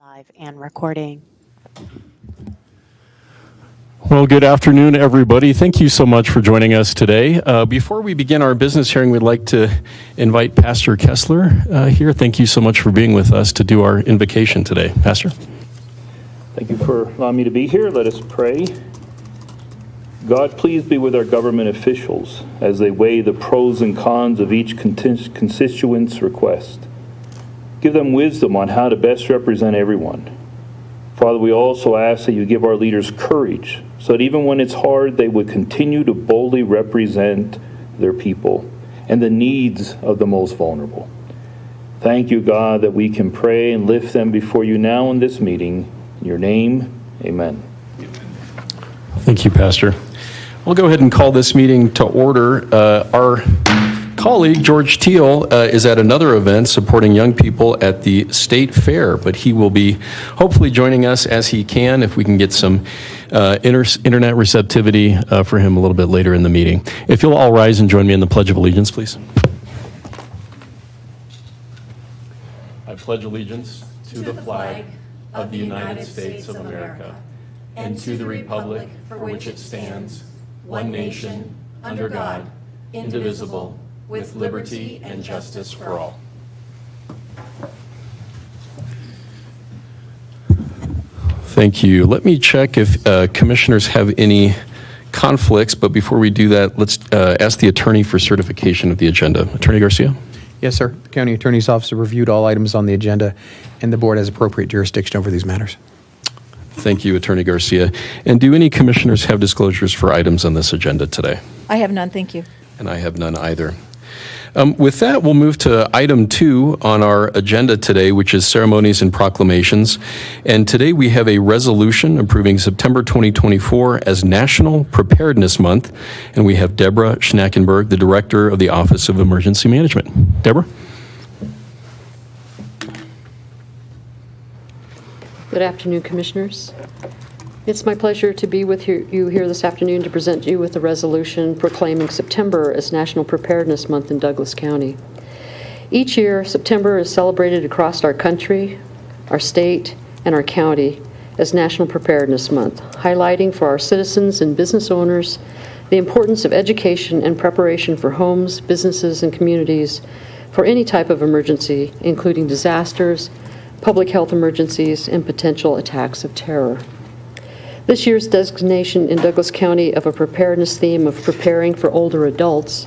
Live and recording. Well, good afternoon, everybody. Thank you so much for joining us today. Before we begin our business hearing, we'd like to invite Pastor Kessler here. Thank you so much for being with us to do our invocation today. Pastor? Thank you for allowing me to be here. Let us pray. God, please be with our government officials as they weigh the pros and cons of each constituent's request. Give them wisdom on how to best represent everyone. Father, we also ask that you give our leaders courage so that even when it's hard, they would continue to boldly represent their people and the needs of the most vulnerable. Thank you, God, that we can pray and lift them before you now in this meeting. In your name, amen. Thank you, Pastor. We'll go ahead and call this meeting to order. Our colleague, George Teal, is at another event supporting young people at the State Fair, but he will be hopefully joining us as he can if we can get some internet receptivity for him a little bit later in the meeting. If you'll all rise and join me in the Pledge of Allegiance, please. I pledge allegiance to the flag of the United States of America and to the republic for which it stands, one nation, under God, indivisible, with liberty and justice for all. Thank you. Let me check if commissioners have any conflicts, but before we do that, let's ask the attorney for certification of the agenda. Attorney Garcia? Yes, sir. The County Attorney's Office reviewed all items on the agenda, and the board has appropriate jurisdiction over these matters. Thank you, Attorney Garcia. And do any commissioners have disclosures for items on this agenda today? I have none, thank you. And I have none either. With that, we'll move to item 2 on our agenda today, which is ceremonies and proclamations. And today we have a resolution approving September 2024 as National Preparedness Month. And we have Deborah Schnackenberg, the Director of the Office of Emergency Management. Deborah? Good afternoon, Commissioners. It's my pleasure to be with you here this afternoon to present you with a resolution proclaiming September as National Preparedness Month in Douglas County. Each year, September is celebrated across our country, our state, and our county as National Preparedness Month, highlighting for our citizens and business owners the importance of education and preparation for homes, businesses, and communities for any type of emergency, including disasters, public health emergencies, and potential attacks of terror. This year's designation in Douglas County of a preparedness theme of preparing for older adults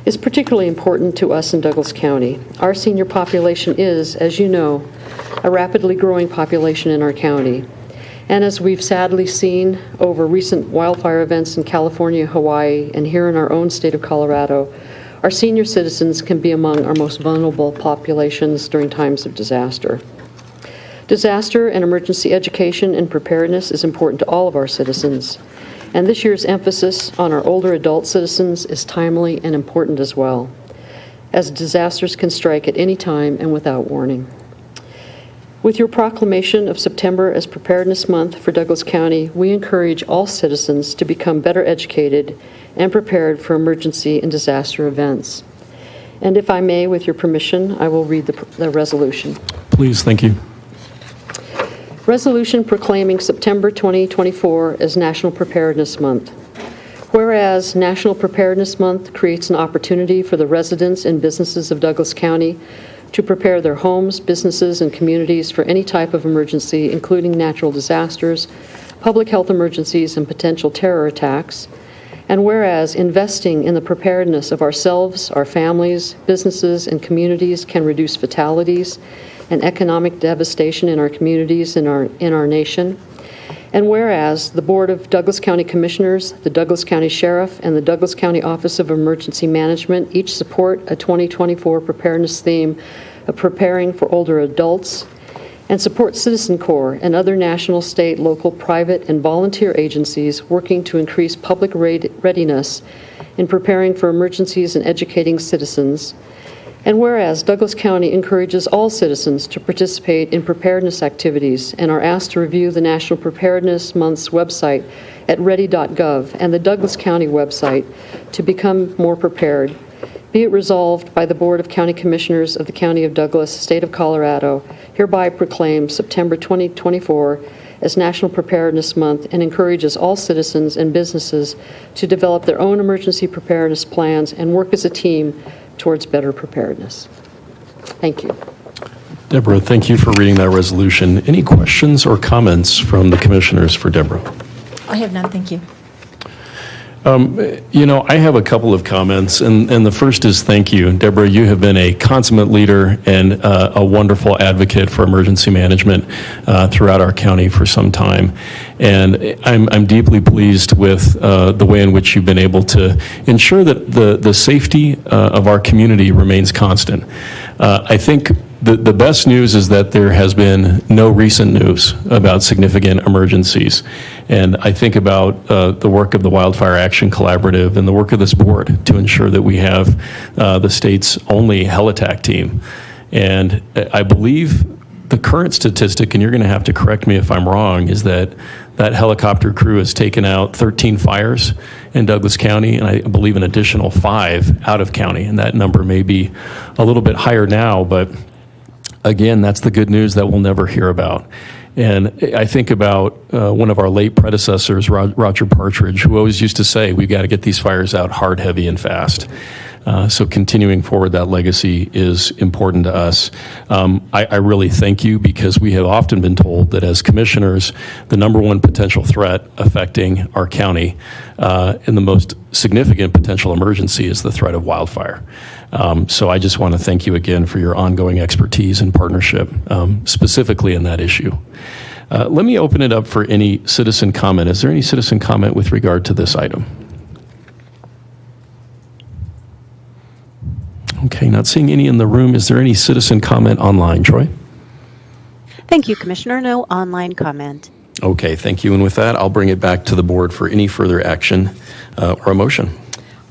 is particularly important to us in Douglas County. Our senior population is, as you know, a rapidly growing population in our county. And as we've sadly seen over recent wildfire events in California, Hawaii, and here in our own state of Colorado, our senior citizens can be among our most vulnerable populations during times of disaster. Disaster and emergency education and preparedness is important to all of our citizens, and this year's emphasis on our older adult citizens is timely and important as well, as disasters can strike at any time and without warning. With your proclamation of September as Preparedness Month for Douglas County, we encourage all citizens to become better educated and prepared for emergency and disaster events. And if I may, with your permission, I will read the resolution. Please, thank you. Resolution proclaiming September 2024 as National Preparedness Month. Whereas National Preparedness Month creates an opportunity for the residents and businesses of Douglas County to prepare their homes, businesses, and communities for any type of emergency, including natural disasters, public health emergencies, and potential terror attacks. And whereas investing in the preparedness of ourselves, our families, businesses, and communities can reduce fatalities and economic devastation in our communities in our nation. And whereas the Board of Douglas County Commissioners, the Douglas County Sheriff, and the Douglas County Office of Emergency Management each support a 2024 preparedness theme of preparing for older adults, and support Citizen Corps and other national, state, local, private, and volunteer agencies working to increase public readiness in preparing for emergencies and educating citizens. And whereas Douglas County encourages all citizens to participate in preparedness activities and are asked to review the National Preparedness Month's website at ready.gov and the Douglas County website to become more prepared. Be it resolved by the Board of County Commissioners of the County of Douglas, State of Colorado, hereby proclaims September 2024 as National Preparedness Month and encourages all citizens and businesses to develop their own emergency preparedness plans and work as a team towards better preparedness. Thank you. Deborah, thank you for reading that resolution. Any questions or comments from the commissioners for Deborah? I have none, thank you. I have a couple of comments, and the first is thank you. Deborah, you have been a consummate leader and a wonderful advocate for emergency management throughout our county for some time. And I'm deeply pleased with the way in which you've been able to ensure that the safety of our community remains constant. I think the best news is that there has been no recent news about significant emergencies. And I think about the work of the Wildfire Action Collaborative and the work of this board to ensure that we have the state's only HeliTAC team. And I believe the current statistic, and you're going to have to correct me if I'm wrong, is that helicopter crew has taken out 13 fires in Douglas County, and I believe an additional 5 out of county. And that number may be a little bit higher now, but again, that's the good news that we'll never hear about. And I think about one of our late predecessors, Roger Partridge, who always used to say, we've got to get these fires out hard, heavy, and fast. So continuing forward that legacy is important to us. I really thank you, because we have often been told that as commissioners, the number one potential threat affecting our county and the most significant potential emergency is the threat of wildfire. So I just want to thank you again for your ongoing expertise and partnership, specifically in that issue. Let me open it up for any citizen comment. Is there any citizen comment with regard to this item? Okay, not seeing any in the room. Is there any citizen comment online, Troy? Thank you, Commissioner. No online comment. Okay, thank you. And with that, I'll bring it back to the board for any further action or a motion.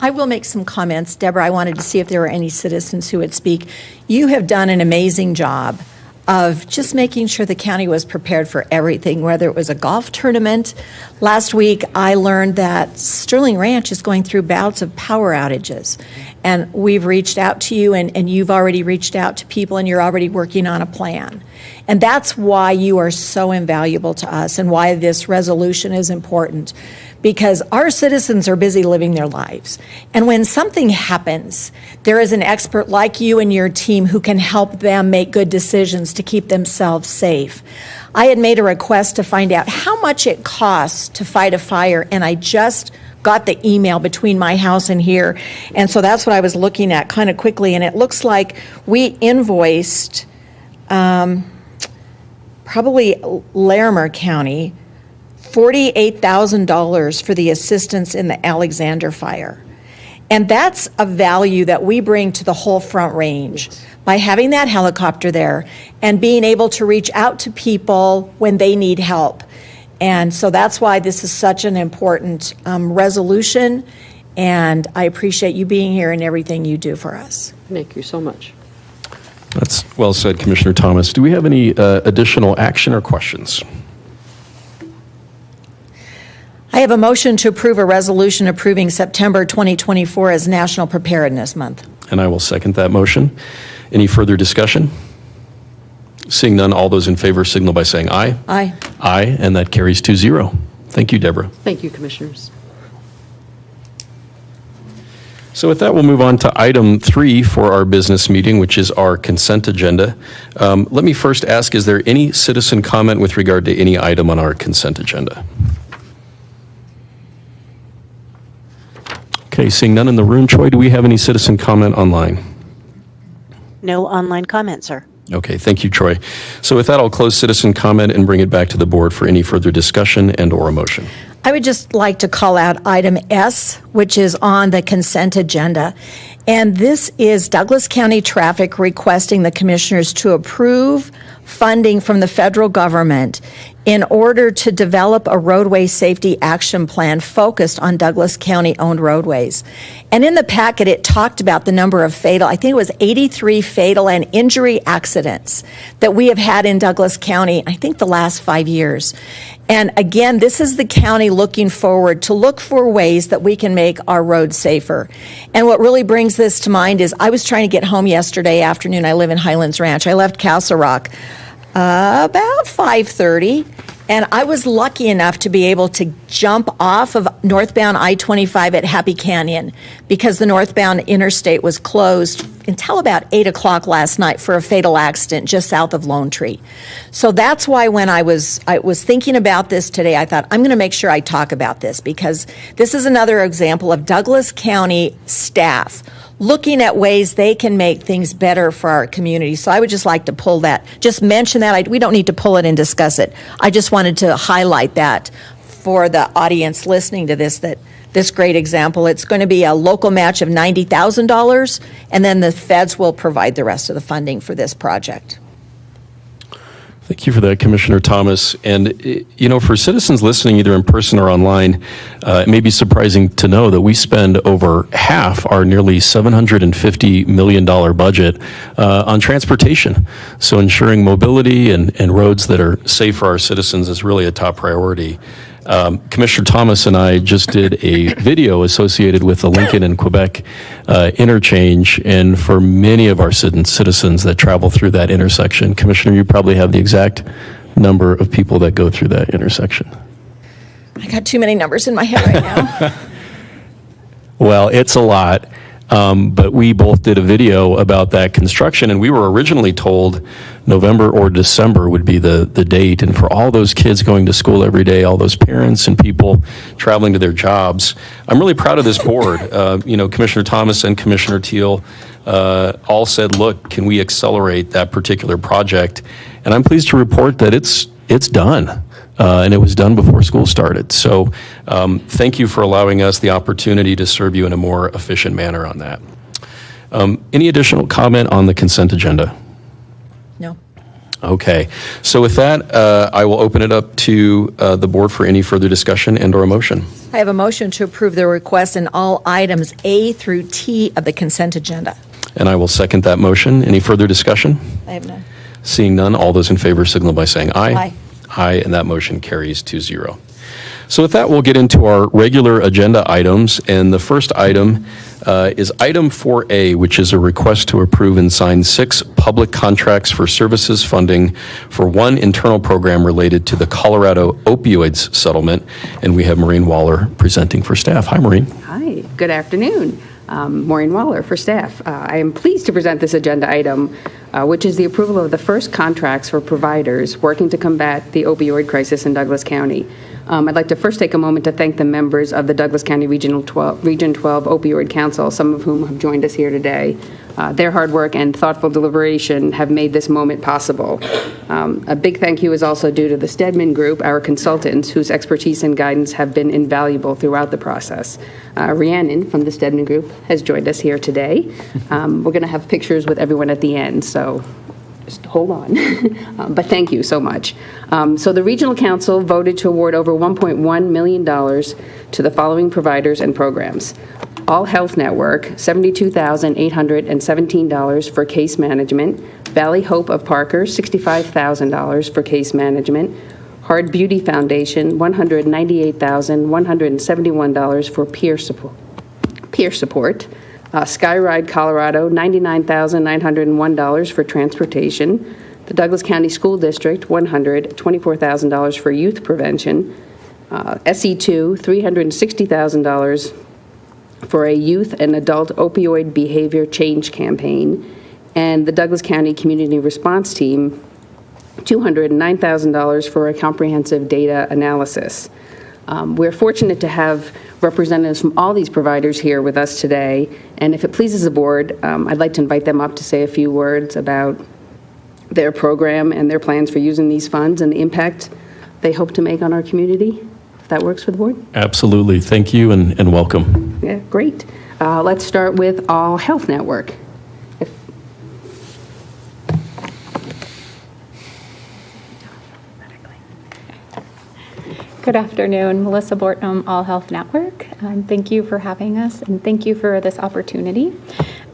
I will make some comments. Deborah, I wanted to see if there were any citizens who would speak. You have done an amazing job of just making sure the county was prepared for everything, whether it was a golf tournament. Last week, I learned that Sterling Ranch is going through bouts of power outages. And we've reached out to you, and you've already reached out to people, and you're already working on a plan. And that's why you are so invaluable to us and why this resolution is important. Because our citizens are busy living their lives. And when something happens, there is an expert like you and your team who can help them make good decisions to keep themselves safe. I had made a request to find out how much it costs to fight a fire, and I just got the email between my house and here. And so that's what I was looking at kind of quickly, and it looks like we invoiced probably Larimer County $48,000 for the assistance in the Alexander fire. And that's a value that we bring to the whole Front Range by having that helicopter there and being able to reach out to people when they need help. And so that's why this is such an important resolution, and I appreciate you being here and everything you do for us. Thank you so much. That's well said, Commissioner Thomas. Do we have any additional action or questions? I have a motion to approve a resolution approving September 2024 as National Preparedness Month. And I will second that motion. Any further discussion? Seeing none, all those in favor signal by saying aye. Aye. Aye, and that carries 2-0. Thank you, Deborah. Thank you, Commissioners. So with that, we'll move on to item 3 for our business meeting, which is our consent agenda. Let me first ask, is there any citizen comment with regard to any item on our consent agenda? Okay, seeing none in the room. Troy, do we have any citizen comment online? No online comment, sir. Okay, thank you, Troy. So with that, I'll close citizen comment and bring it back to the board for any further discussion and or a motion. I would just like to call out item S, which is on the consent agenda. And this is Douglas County Traffic requesting the commissioners to approve funding from the federal government in order to develop a roadway safety action plan focused on Douglas County-owned roadways. And in the packet, it talked about the number of fatal, I think it was 83 fatal and injury accidents that we have had in Douglas County, I think the last 5 years. And again, this is the county looking forward to look for ways that we can make our roads safer. And what really brings this to mind is I was trying to get home yesterday afternoon. I live in Highlands Ranch. I left Castle Rock about 5:30. And I was lucky enough to be able to jump off of northbound I-25 at Happy Canyon because the northbound interstate was closed until about 8 o'clock last night for a fatal accident just south of Lone Tree. So that's why when I was thinking about this today, I thought, I'm going to make sure I talk about this because this is another example of Douglas County staff looking at ways they can make things better for our community. So I would just like to just mention that. We don't need to pull it and discuss it. I just wanted to highlight that for the audience listening to this great example. It's going to be a local match of $90,000, and then the feds will provide the rest of the funding for this project. Thank you for that, Commissioner Thomas. And, for citizens listening either in person or online, it may be surprising to know that we spend over half our nearly $750 million budget on transportation. So ensuring mobility and roads that are safe for our citizens is really a top priority. Commissioner Thomas and I just did a video associated with the Lincoln and Quebec interchange, and for many of our citizens that travel through that intersection, Commissioner, you probably have the exact number of people that go through that intersection. I got too many numbers in my head right now. Well, it's a lot. But we both did a video about that construction, and we were originally told November or December would be the date. And for all those kids going to school every day, all those parents and people traveling to their jobs, I'm really proud of this board. Commissioner Thomas and Commissioner Teal all said, look, can we accelerate that particular project? And I'm pleased to report that it's done. And it was done before school started. So thank you for allowing us the opportunity to serve you in a more efficient manner on that. Any additional comment on the consent agenda? No. Okay. So with that, I will open it up to the board for any further discussion and or a motion. I have a motion to approve the request in all items A through T of the consent agenda. And I will second that motion. Any further discussion? I have none. Seeing none, all those in favor signal by saying aye. Aye. Aye, and that motion carries 2-0. So with that, we'll get into our regular agenda items, and the first item is item 4A, which is a request to approve and sign 6 public contracts for services funding for one internal program related to the Colorado opioids settlement, and we have Maureen Waller presenting for staff. Hi, Maureen. Hi, good afternoon. Maureen Waller for staff. I am pleased to present this agenda item, which is the approval of the first contracts for providers working to combat the opioid crisis in Douglas County. I'd like to first take a moment to thank the members of the Douglas County Region 12 Opioid Council, some of whom have joined us here today. Their hard work and thoughtful deliberation have made this moment possible. A big thank you is also due to the Stedman Group, our consultants, whose expertise and guidance have been invaluable throughout the process. Rhiannon from the Stedman Group has joined us here today. We're going to have pictures with everyone at the end, so just hold on. But thank you so much. So the Regional Council voted to award over $1.1 million to the following providers and programs. All Health Network, $72,817 for case management. Valley Hope of Parker, $65,000 for case management. Hard Beauty Foundation, $198,171 for peer support. Skyride Colorado, $99,901 for transportation. The Douglas County School District, $124,000 for youth prevention. SE2, $360,000 for a youth and adult opioid behavior change campaign. And the Douglas County Community Response Team, $209,000 for a comprehensive data analysis. We're fortunate to have representatives from all these providers here with us today, and if it pleases the board, I'd like to invite them up to say a few words about their program and their plans for using these funds and the impact they hope to make on our community. If that works for the board? Absolutely. Thank you and welcome. Yeah, great. Let's start with All Health Network. Good afternoon, Melissa Bortnam, All Health Network. Thank you for having us, and thank you for this opportunity.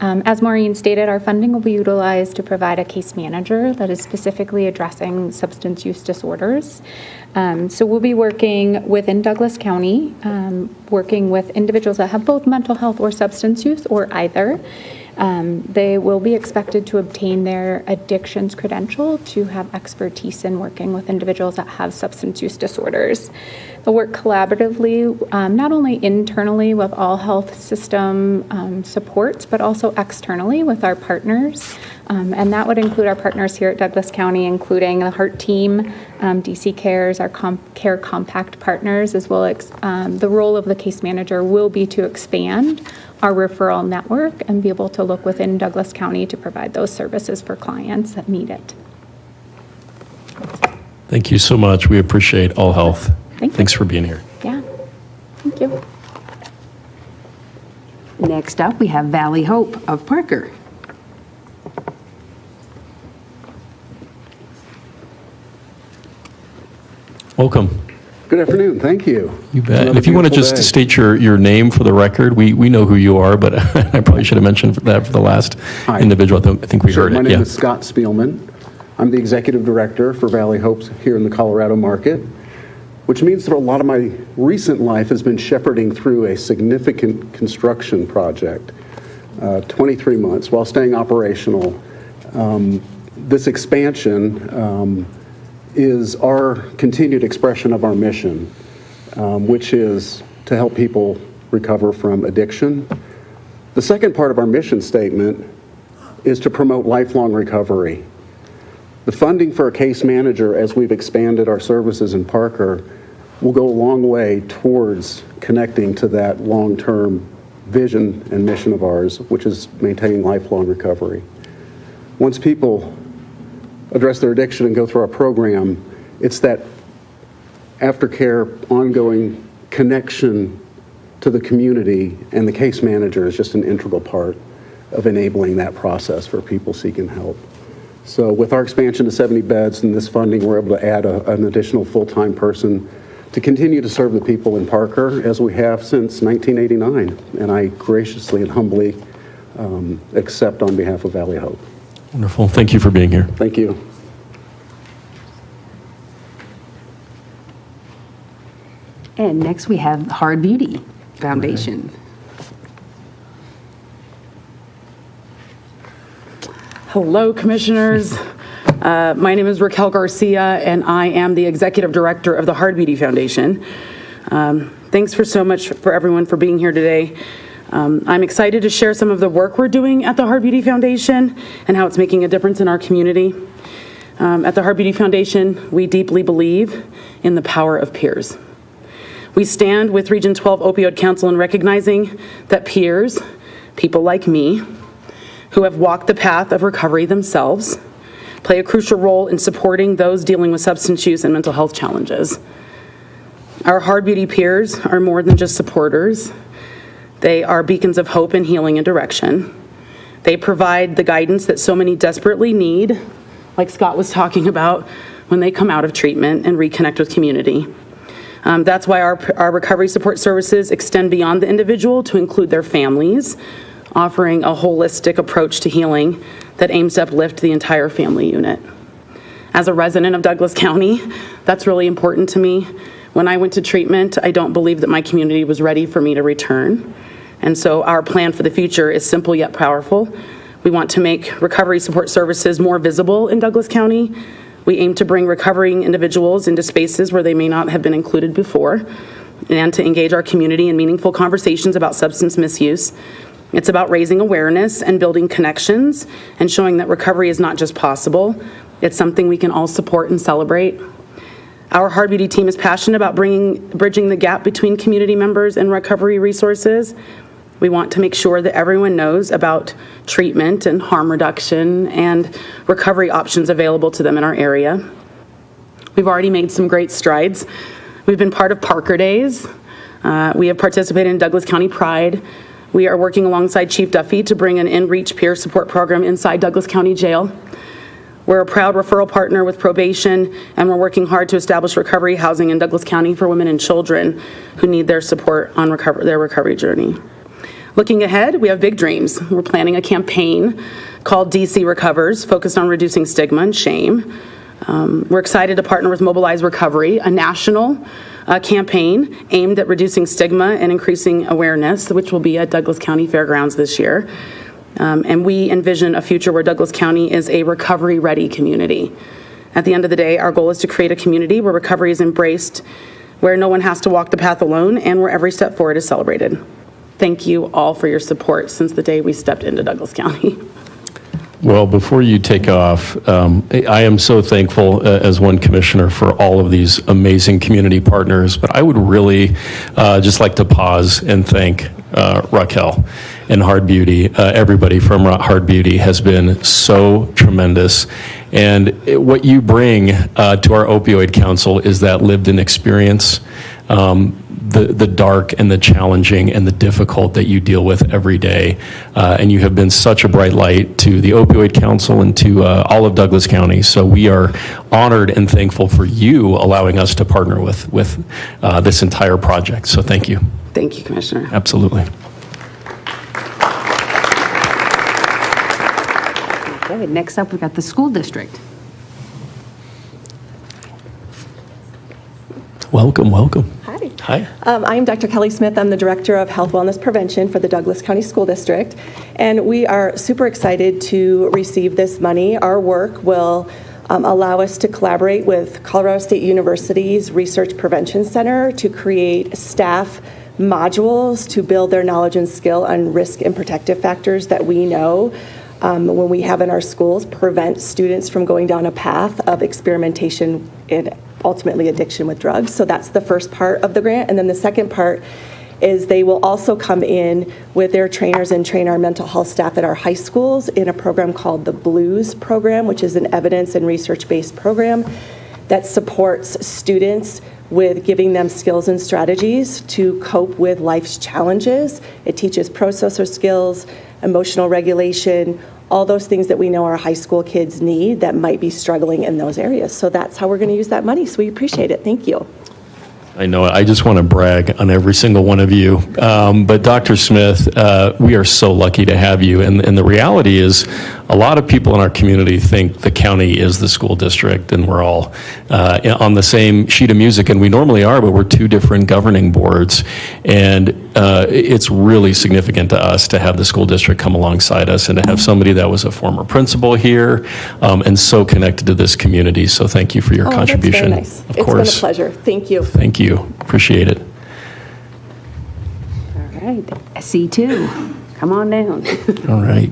As Maureen stated, our funding will be utilized to provide a case manager that is specifically addressing substance use disorders. So we'll be working within Douglas County, working with individuals that have both mental health or substance use or either. They will be expected to obtain their addictions credential to have expertise in working with individuals that have substance use disorders. They'll work collaboratively, not only internally with all health system supports, but also externally with our partners. And that would include our partners here at Douglas County, including the Heart Team, DC Cares, our Care Compact partners, as well as the role of the case manager will be to expand our referral network and be able to look within Douglas County to provide those services for clients that need it. Thank you so much. We appreciate All Health. Thanks for being here. Yeah, thank you. Next up, we have Valley Hope of Parker. Welcome. Good afternoon. Thank you. You bet. And Another if you want to beautiful just day. state your name for the record, we know who you are, but I probably should have mentioned that for the last Hi. individual. I think we Sure. heard My it. name Yeah. is Scott Spielman. I'm the executive director for Valley Hopes here in the Colorado market, which means that a lot of my recent life has been shepherding through a significant construction project, 23 months, while staying operational. This expansion is our continued expression of our mission, which is to help people recover from addiction. The second part of our mission statement is to promote lifelong recovery. The funding for a case manager, as we've expanded our services in Parker, will go a long way towards connecting to that long-term vision and mission of ours, which is maintaining lifelong recovery. Once people address their addiction and go through our program, it's that aftercare, ongoing connection to the community, and the case manager is just an integral part of enabling that process for people seeking help. So with our expansion to 70 beds and this funding, we're able to add an additional full-time person to continue to serve the people in Parker as we have since 1989. And I graciously and humbly accept on behalf of Valley Hope. Wonderful. Thank you for being here. Thank you. And next, we have Hard Beauty Foundation. Hello, Commissioners. My name is Raquel Garcia, and I am the Executive Director of the Hard Beauty Foundation. Thanks so much for everyone for being here today. I'm excited to share some of the work we're doing at the Hard Beauty Foundation and how it's making a difference in our community. At the Hard Beauty Foundation, we deeply believe in the power of peers. We stand with Region 12 Opioid Council in recognizing that peers, people like me, who have walked the path of recovery themselves, play a crucial role in supporting those dealing with substance use and mental health challenges. Our Hard Beauty peers are more than just supporters. They are beacons of hope and healing and direction. They provide the guidance that so many desperately need, like Scott was talking about, when they come out of treatment and reconnect with community. That's why our recovery support services extend beyond the individual to include their families, offering a holistic approach to healing that aims to uplift the entire family unit. As a resident of Douglas County, that's really important to me. When I went to treatment, I don't believe that my community was ready for me to return. And so our plan for the future is simple yet powerful. We want to make recovery support services more visible in Douglas County. We aim to bring recovering individuals into spaces where they may not have been included before, and to engage our community in meaningful conversations about substance misuse. It's about raising awareness and building connections and showing that recovery is not just possible, it's something we can all support and celebrate. Our Hard Beauty team is passionate about bridging the gap between community members and recovery resources. We want to make sure that everyone knows about treatment and harm reduction and recovery options available to them in our area. We've already made some great strides. We've been part of Parker Days. We have participated in Douglas County Pride. We are working alongside Chief Duffy to bring an in-reach peer support program inside Douglas County Jail. We're a proud referral partner with probation, and we're working hard to establish recovery housing in Douglas County for women and children who need their support on their recovery journey. Looking ahead, we have big dreams. We're planning a campaign called DC Recovers, focused on reducing stigma and shame. We're excited to partner with Mobilize Recovery, a national campaign aimed at reducing stigma and increasing awareness, which will be at Douglas County Fairgrounds this year. And we envision a future where Douglas County is a recovery-ready community. At the end of the day, our goal is to create a community where recovery is embraced, where no one has to walk the path alone, and where every step forward is celebrated. Thank you all for your support since the day we stepped into Douglas County. Well, before you take off, I am so thankful as one commissioner for all of these amazing community partners, but I would really just like to pause and thank Raquel and Hard Beauty. Everybody from Hard Beauty has been so tremendous. And what you bring to our Opioid Council is that lived-in experience, the dark and the challenging and the difficult that you deal with every day. And you have been such a bright light to the Opioid Council and to all of Douglas County. So we are honored and thankful for you allowing us to partner with this entire project. So thank you. Thank you, Commissioner. Absolutely. Okay, next up, we've got the school district. Welcome, welcome. Hi. Hi. I'm Dr. Kelly Smith. I'm the Director of Health Wellness Prevention for the Douglas County School District. And we are super excited to receive this money. Our work will allow us to collaborate with Colorado State University's Research Prevention Center to create staff modules to build their knowledge and skill on risk and protective factors that we know when we have in our schools prevent students from going down a path of experimentation and ultimately addiction with drugs. So that's the first part of the grant. And then the second part is they will also come in with their trainers and train our mental health staff at our high schools in a program called the BLUES program, which is an evidence and research-based program that supports students with giving them skills and strategies to cope with life's challenges. It teaches pro-social skills, emotional regulation, all those things that we know our high school kids need that might be struggling in those areas. So that's how we're going to use that money. So we appreciate it. Thank you. I know, I just want to brag on every single one of you. But Dr. Smith, we are so lucky to have you. And the reality is, a lot of people in our community think the county is the school district and we're all on the same sheet of music, and we normally are, but we're two different governing boards. And it's really significant to us to have the school district come alongside us and to have somebody that was a former principal here and so connected to this community. So thank you for your contribution. That's very nice. Of course. It's been a pleasure. Thank you. Thank you. Appreciate it. All right, SE2, come on down. All right.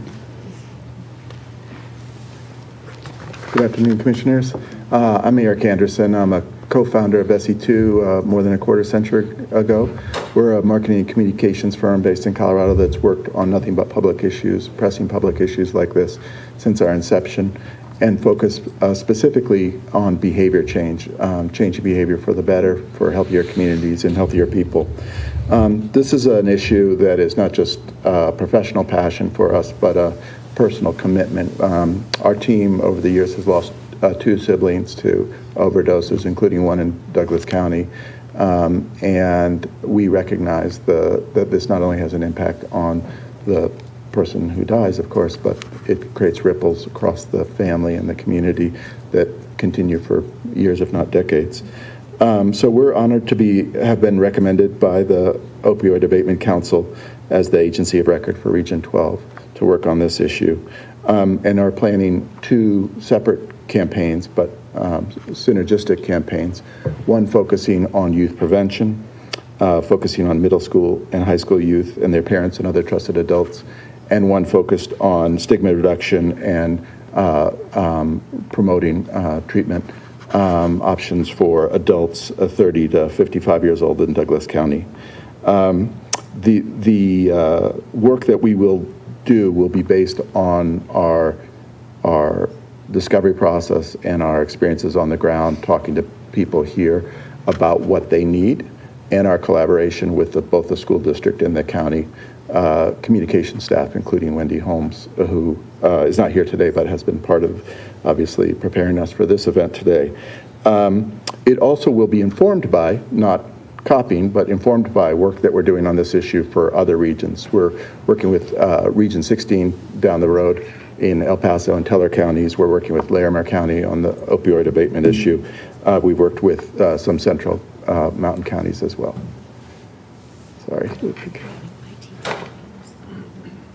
Good afternoon, Commissioners. I'm Eric Anderson. I'm a co-founder of SE2 more than a quarter century ago. We're a marketing and communications firm based in Colorado that's worked on nothing but public issues, pressing public issues like this since our inception, and focused specifically on behavior change, changing behavior for the better, for healthier communities and healthier people. This is an issue that is not just a professional passion for us, but a personal commitment. Our team over the years has lost 2 siblings to overdoses, including one in Douglas County. And we recognize that this not only has an impact on the person who dies, of course, but it creates ripples across the family and the community that continue for years, if not decades. So we're honored to have been recommended by the Opioid Abatement Council as the agency of record for Region 12 to work on this issue, and are planning 2 separate campaigns, but synergistic campaigns, one focusing on youth prevention, focusing on middle school and high school youth and their parents and other trusted adults, and one focused on stigma reduction and promoting treatment options for adults 30 to 55 years old in Douglas County. The work that we will do will be based on our discovery process and our experiences on the ground, talking to people here about what they need, and our collaboration with both the school district and the county communication staff, including Wendy Holmes, who is not here today but has been part of, obviously, preparing us for this event today. It also will be informed by, not copying, but informed by work that we're doing on this issue for other regions. We're working with Region 16 down the road in El Paso and Teller counties. We're working with Larimer County on the opioid abatement issue. We've worked with some central mountain counties as well. Sorry.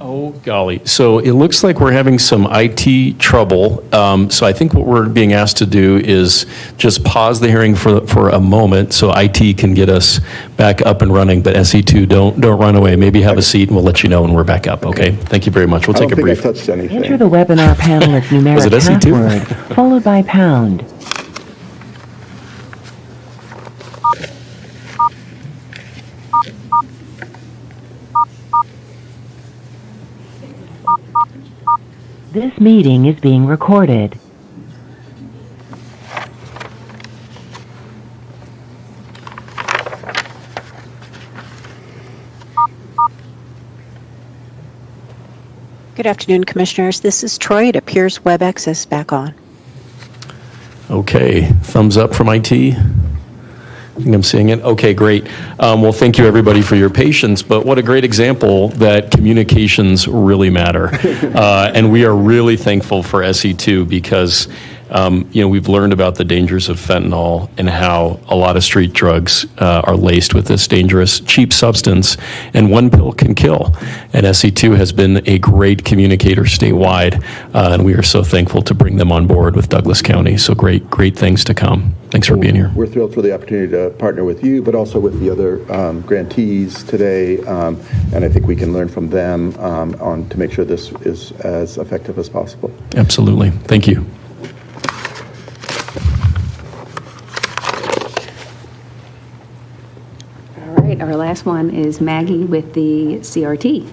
Oh, golly. So it looks like we're having some IT trouble. So I think what we're being asked to do is just pause the hearing for a moment so IT can get us back up and running. But SE2, don't run away. Maybe have a seat and we'll let you know when we're back up. Okay? Thank you very much. We'll take a brief. I don't think I touched anything. Enter the webinar panel as numeric Was it SE2? password, followed by pound. This meeting is being recorded. Good afternoon, Commissioners. This is Troy. It appears WebEx is back on. Okay, thumbs up from IT. I think I'm seeing it. Okay, great. Well, thank you everybody for your patience, but what a great example that communications really matter. And we are really thankful for SE2 because we've learned about the dangers of fentanyl and how a lot of street drugs are laced with this dangerous, cheap substance, and one pill can kill. And SE2 has been a great communicator statewide, and we are so thankful to bring them on board with Douglas County. So great things to come. Thanks for being here. We're thrilled for the opportunity to partner with you, but also with the other grantees today, and I think we can learn from them to make sure this is as effective as possible. Absolutely. Thank you. All right, our last one is Maggie with the CRT.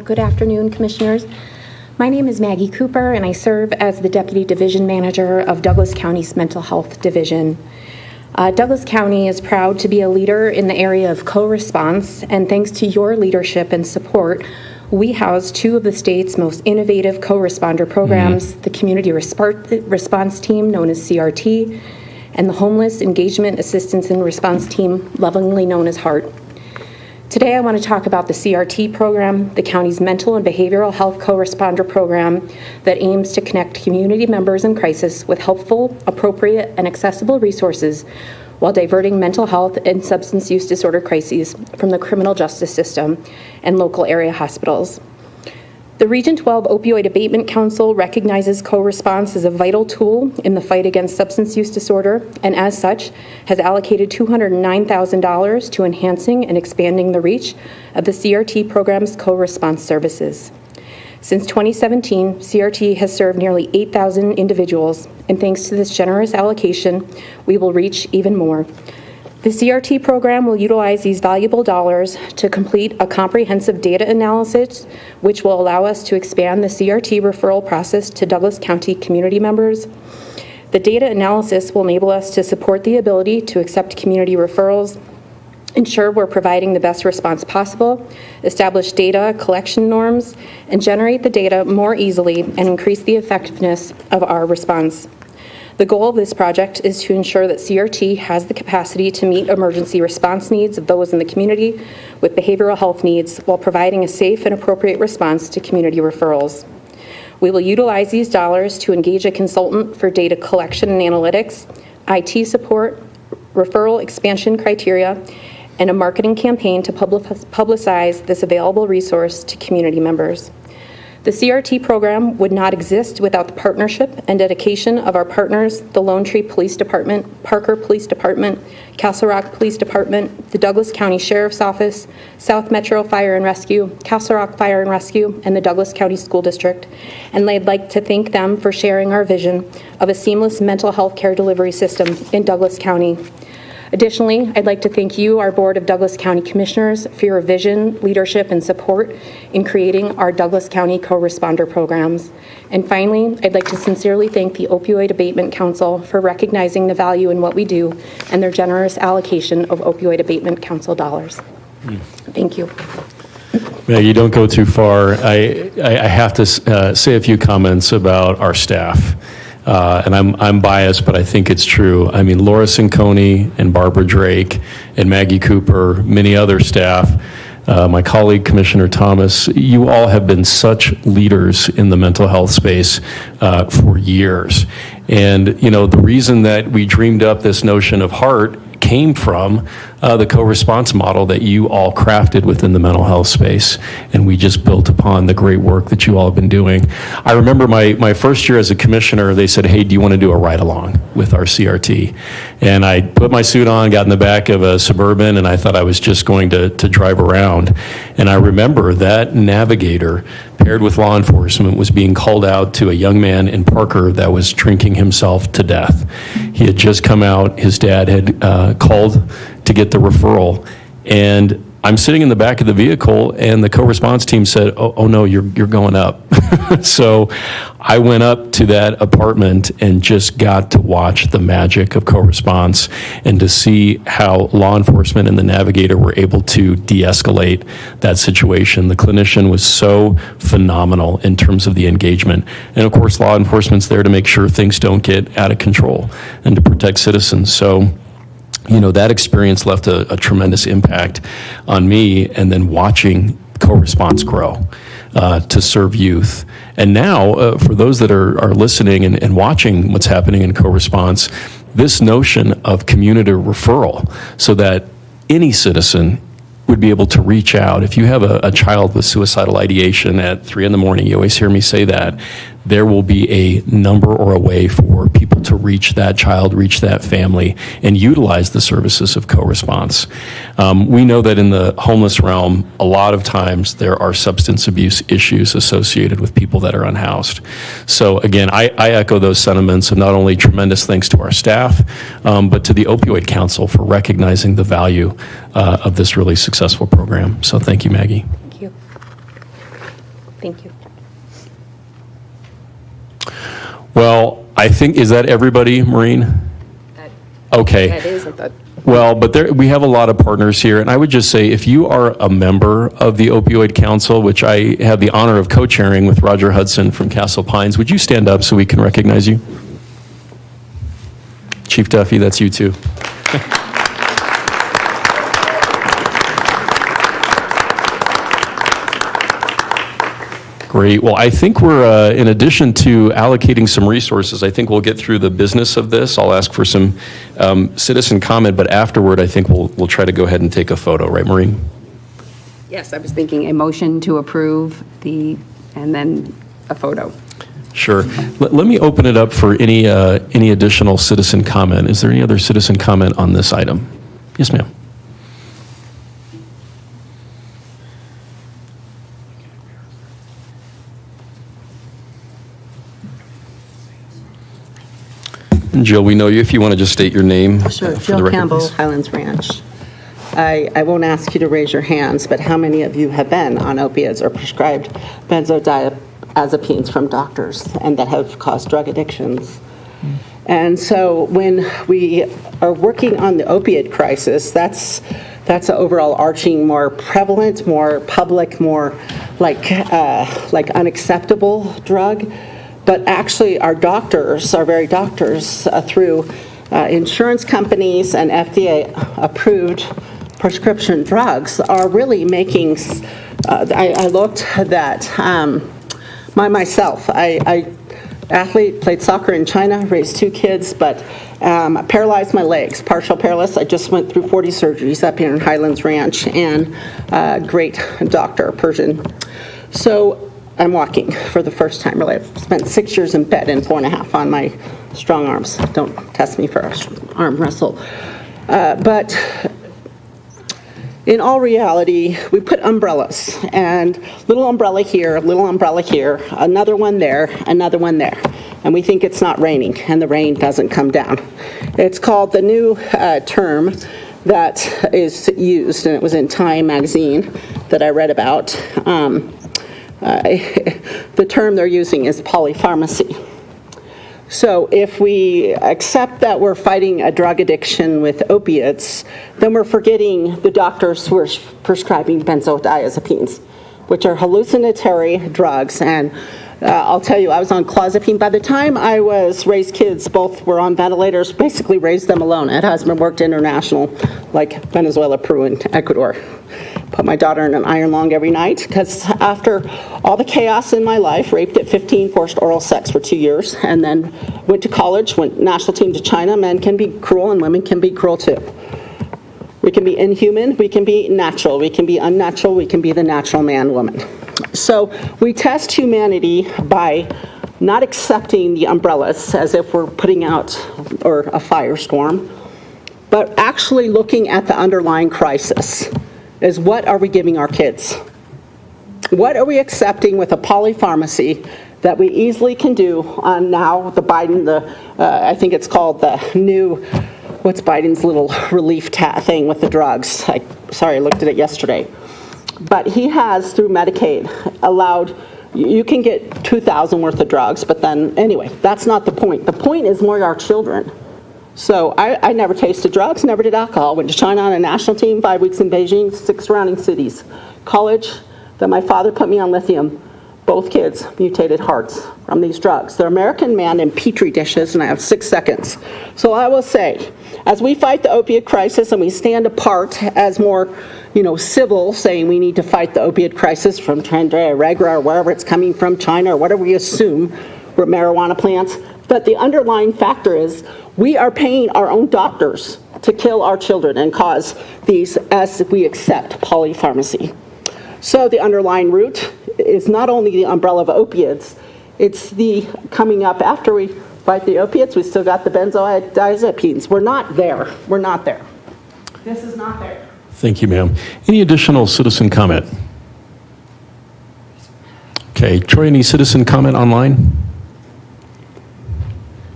Good afternoon, Commissioners. My name is Maggie Cooper, and I serve as the Deputy Division Manager of Douglas County's Mental Health Division. Douglas County is proud to be a leader in the area of co-response, and thanks to your leadership and support, we house two of the state's most innovative co-responder programs, the Community Response Team, known as CRT, and the Homeless Engagement Assistance and Response Team, lovingly known as HEART. Today, I want to talk about the CRT program, the county's mental and behavioral health co-responder program that aims to connect community members in crisis with helpful, appropriate, and accessible resources while diverting mental health and substance use disorder crises from the criminal justice system and local area hospitals. The Region 12 Opioid Abatement Council recognizes co-response as a vital tool in the fight against substance use disorder, and as such, has allocated $209,000 to enhancing and expanding the reach of the CRT program's co-response services. Since 2017, CRT has served nearly 8,000 individuals, and thanks to this generous allocation, we will reach even more. The CRT program will utilize these valuable dollars to complete a comprehensive data analysis, which will allow us to expand the CRT referral process to Douglas County community members. The data analysis will enable us to support the ability to accept community referrals, ensure we're providing the best response possible, establish data collection norms, and generate the data more easily and increase the effectiveness of our response. The goal of this project is to ensure that CRT has the capacity to meet emergency response needs of those in the community with behavioral health needs while providing a safe and appropriate response to community referrals. We will utilize these dollars to engage a consultant for data collection and analytics, IT support, referral expansion criteria, and a marketing campaign to publicize this available resource to community members. The CRT program would not exist without the partnership and dedication of our partners, the Lone Tree Police Department, Parker Police Department, Castle Rock Police Department, the Douglas County Sheriff's Office, South Metro Fire and Rescue, Castle Rock Fire and Rescue, and the Douglas County School District. And I'd like to thank them for sharing our vision of a seamless mental health care delivery system in Douglas County. Additionally, I'd like to thank you, our Board of Douglas County Commissioners, for your vision, leadership, and support in creating our Douglas County co-responder programs. And finally, I'd like to sincerely thank the Opioid Abatement Council for recognizing the value in what we do and their generous allocation of Opioid Abatement Council dollars. Thank you. Maggie, don't go too far. I have to say a few comments about our staff. And I'm biased, but I think it's true. I mean, Laura Cinconi and Barbara Drake and Maggie Cooper, many other staff, my colleague Commissioner Thomas, you all have been such leaders in the mental health space for years. And, you know, the reason that we dreamed up this notion of HEART came from the co-response model that you all crafted within the mental health space, and we just built upon the great work that you all have been doing. I remember my first year as a commissioner, they said, hey, do you want to do a ride-along with our CRT? And I put my suit on, got in the back of a Suburban, and I thought I was just going to drive around. And I remember that navigator, paired with law enforcement, was being called out to a young man in Parker that was drinking himself to death. He had just come out, his dad had called to get the referral, and I'm sitting in the back of the vehicle, and the co-response team said, oh no, you're going up. So I went up to that apartment and just got to watch the magic of co-response and to see how law enforcement and the navigator were able to de-escalate that situation. The clinician was so phenomenal in terms of the engagement. And of course, law enforcement's there to make sure things don't get out of control and to protect citizens. So, you know, that experience left a tremendous impact on me, and then watching co-response grow to serve youth. And now, for those that are listening and watching what's happening in co-response, this notion of community referral so that any citizen would be able to reach out. If you have a child with suicidal ideation at 3 a.m, you always hear me say that, there will be a number or a way for people to reach that child, reach that family, and utilize the services of co-response. We know that in the homeless realm, a lot of times there are substance abuse issues associated with people that are unhoused. So again, I echo those sentiments, and not only tremendous thanks to our staff, but to the Opioid Council for recognizing the value of this really successful program. So thank you, Maggie. Thank you. Thank you. Well, I think, is that everybody, Maureen? Okay. That is, I thought. Well, but we have a lot of partners here, and I would just say, if you are a member of the Opioid Council, which I have the honor of co-chairing with Roger Hudson from Castle Pines, would you stand up so we can recognize you? Chief Duffy, that's you too. Great. Well, I think we're, in addition to allocating some resources, I think we'll get through the business of this. I'll ask for some citizen comment, but afterward, I think we'll try to go ahead and take a photo. Right, Maureen? Yes, I was thinking a motion to approve and then a photo. Sure. Let me open it up for any additional citizen comment. Is there any other citizen comment on this item? Yes, ma'am. And Jill, we know you. If you want to just state your name. Sure. For the Jill record, Campbell, please. Highlands Ranch. I won't ask you to raise your hands, but how many of you have been on opiates or prescribed benzodiazepines from doctors and that have caused drug addictions? And so when we are working on the opiate crisis, that's an overall arching, more prevalent, more public, more like unacceptable drug. But actually, our doctors, our very doctors, through insurance companies and FDA-approved prescription drugs, are really making. I looked at that myself. I athlete, played soccer in China, raised 2 kids, but paralyzed my legs, partial paralysis. I just went through 40 surgeries up here in Highlands Ranch, and great doctor, Persian. So I'm walking for the first time, really. I've spent 6 years in bed and 4.5 on my strong arms. Don't test me for an arm wrestle. But in all reality, we put umbrellas, and little umbrella here, another one there, another one there. And we think it's not raining, and the rain doesn't come down. It's called the new term that is used, and it was in Time magazine that I read about. The term they're using is polypharmacy. So if we accept that we're fighting a drug addiction with opiates, then we're forgetting the doctors who are prescribing benzodiazepines, which are hallucinatory drugs. And I'll tell you, I was on clozapine. By the time I was raised kids, both were on ventilators, basically raised them alone. Ed husband worked international, like Venezuela, Peru, and Ecuador. Put my daughter in an iron lung every night, because after all the chaos in my life, raped at 15, forced oral sex for 2 years, and then went to college, went national team to China. Men can be cruel and women can be cruel too. We can be inhuman, we can be natural, we can be unnatural, we can be the natural man, woman. So we test humanity by not accepting the umbrellas as if we're putting out or a firestorm, but actually looking at the underlying crisis. Is what are we giving our kids? What are we accepting with a polypharmacy that we easily can do on now the Biden, I think it's called the new, what's Biden's little relief thing with the drugs? Sorry, I looked at it yesterday. But he has, through Medicaid, allowed, you can get 2,000 worth of drugs, but then, anyway, that's not the point. The point is more our children. So I never tasted drugs, never did alcohol. Went to China on a national team, 5 weeks in Beijing, 6 surrounding cities. College, then my father put me on lithium. Both kids, mutated hearts from these drugs. They're American man in Petri dishes, and I have 6 seconds. So I will say, as we fight the opiate crisis and we stand apart as more, civil, saying we need to fight the opiate crisis from Tendrea Regra or wherever it's coming from, China or whatever we assume, were marijuana plants. But the underlying factor is we are paying our own doctors to kill our children and cause these as we accept polypharmacy. So the underlying root is not only the umbrella of opiates, it's the coming up after we fight the opiates, we still got the benzodiazepines. We're not there. We're not there. This is not there. Thank you, ma'am. Any additional citizen comment? Okay, Troy, any citizen comment online?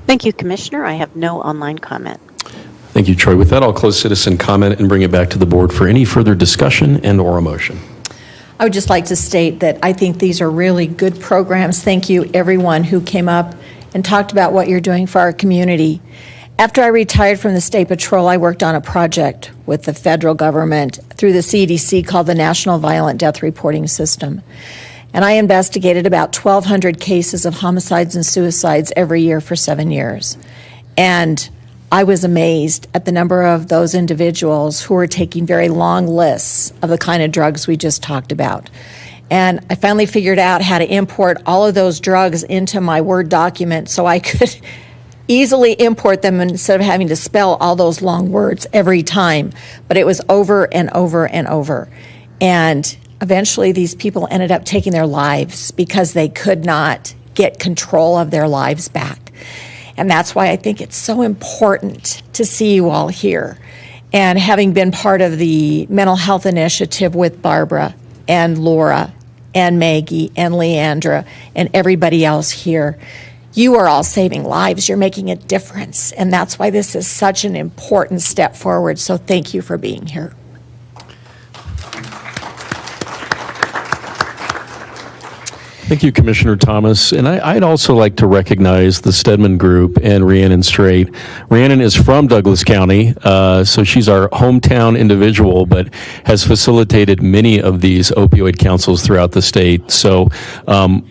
Thank you, Commissioner. I have no online comment. Thank you, Troy. With that, I'll close citizen comment and bring it back to the board for any further discussion and or a motion. I would just like to state that I think these are really good programs. Thank you, everyone who came up and talked about what you're doing for our community. After I retired from the State Patrol, I worked on a project with the federal government through the CDC called the National Violent Death Reporting System. And I investigated about 1,200 cases of homicides and suicides every year for 7 years. And I was amazed at the number of those individuals who were taking very long lists of the kind of drugs we just talked about. And I finally figured out how to import all of those drugs into my Word document so I could easily import them instead of having to spell all those long words every time. But it was over and over and over. And eventually these people ended up taking their lives because they could not get control of their lives back. And that's why I think it's so important to see you all here. And having been part of the mental health initiative with Barbara and Laura and Maggie and Leandra and everybody else here, you are all saving lives. You're making a difference. And that's why this is such an important step forward. So thank you for being here. Thank you, Commissioner Thomas. And I'd also like to recognize the Stedman Group and Rhiannon Strait. Rhiannon is from Douglas County, so she's our hometown individual, but has facilitated many of these opioid councils throughout the state. So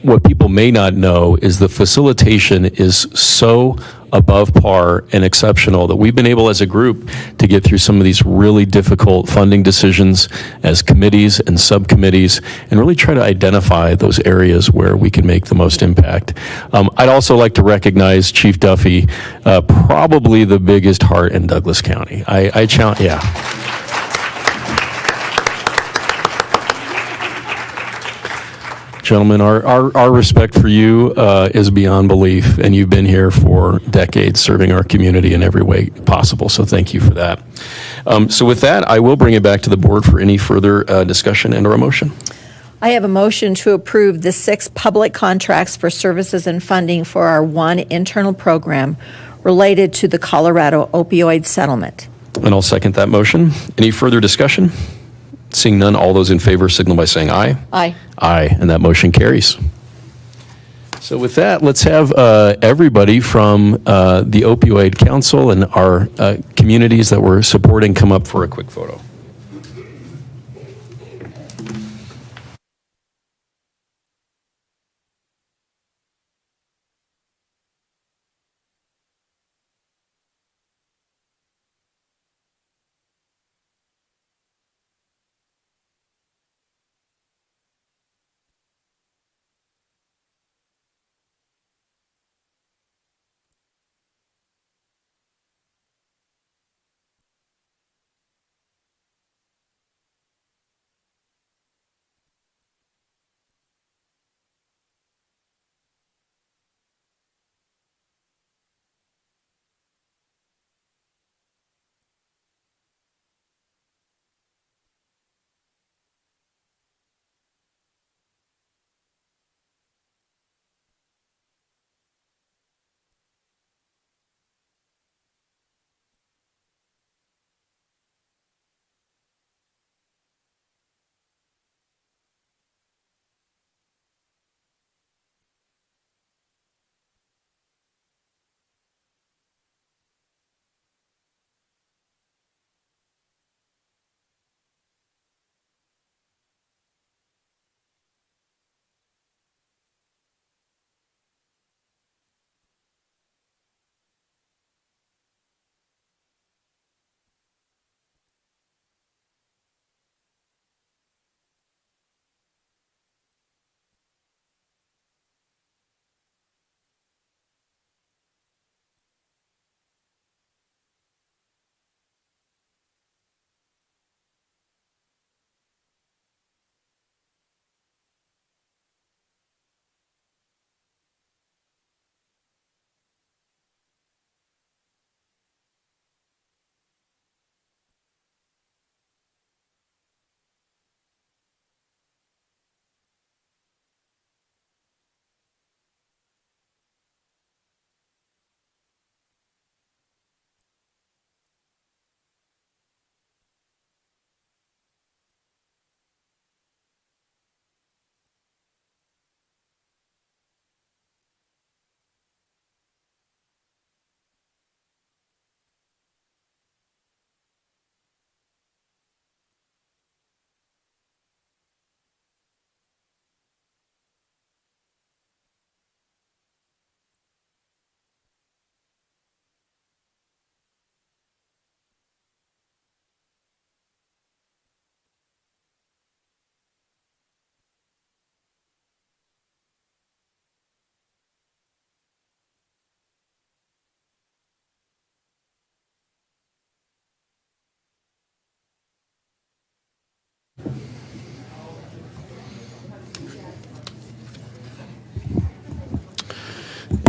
what people may not know is the facilitation is so above par and exceptional that we've been able as a group to get through some of these really difficult funding decisions as committees and subcommittees and really try to identify those areas where we can make the most impact. I'd also like to recognize Chief Duffy, probably the biggest heart in Douglas County. I challenge, yeah. Gentlemen, our respect for you is beyond belief, and you've been here for decades serving our community in every way possible, so thank you for that. So with that, I will bring it back to the board for any further discussion and or a motion. I have a motion to approve the 6 public contracts for services and funding for our one internal program related to the Colorado opioid settlement. And I'll second that motion. Any further discussion? Seeing none, all those in favor signal by saying aye. Aye. Aye, and that motion carries. So with that, let's have everybody from the Opioid Council and our communities that we're supporting come up for a quick photo.